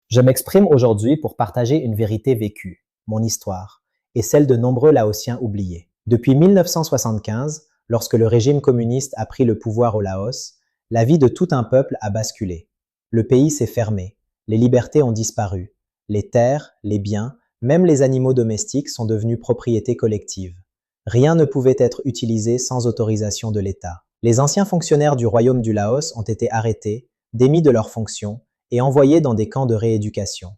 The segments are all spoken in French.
Je m'exprime aujourd'hui pour partager une vérité vécue, mon histoire, et celle de nombreux Laotiens oubliés. Depuis 1975, lorsque le régime communiste a pris le pouvoir au Laos, la vie de tout un peuple a basculé. Le pays s'est fermé, les libertés ont disparu, les terres, les biens, même les animaux domestiques sont devenus propriété collective. Rien ne pouvait être utilisé sans autorisation de l'État. Les anciens fonctionnaires du royaume du Laos ont été arrêtés, démis de leurs fonctions et envoyés dans des camps de rééducation.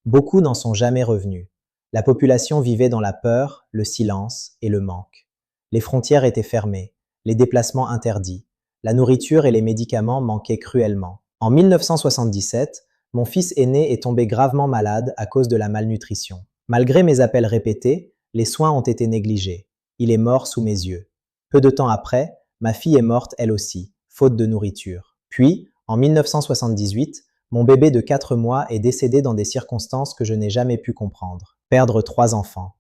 Beaucoup n'en sont jamais revenus. La population vivait dans la peur, le silence et le manque. Les frontières étaient fermées, les déplacements interdits, la nourriture et les médicaments manquaient cruellement. En 1977, mon fils aîné est tombé gravement malade à cause de la malnutrition. Malgré mes appels répétés, les soins ont été négligés. Il est mort sous mes yeux. Peu de temps après, ma fille est morte elle aussi, faute de nourriture. Puis, en 1978, mon bébé de 4 mois est décédé dans des circonstances que je n'ai jamais pu comprendre. Perdre 3 enfants.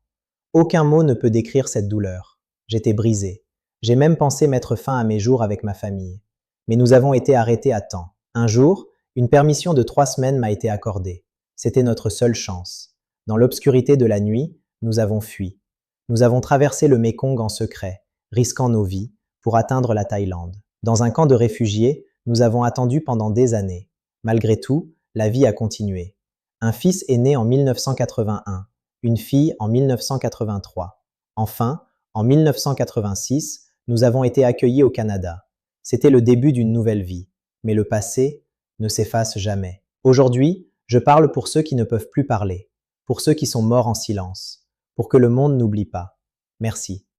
Aucun mot ne peut décrire cette douleur. J'étais brisé. J'ai même pensé mettre fin à mes jours avec ma famille. Mais nous avons été arrêtés à temps. Un jour, une permission de 3 semaines m'a été accordée. C'était notre seule chance. Dans l'obscurité de la nuit, nous avons fui. Nous avons traversé le Mékong en secret, risquant nos vies, pour atteindre la Thaïlande. Dans un camp de réfugiés, nous avons attendu pendant des années. Malgré tout, la vie a continué. Un fils est né en 1981, une fille en 1983. Enfin, en 1986, nous avons été accueillis au Canada. C'était le début d'une nouvelle vie. Mais le passé ne s'efface jamais. Aujourd'hui, je parle pour ceux qui ne peuvent plus parler, pour ceux qui sont morts en silence, pour que le monde n'oublie pas. Merci.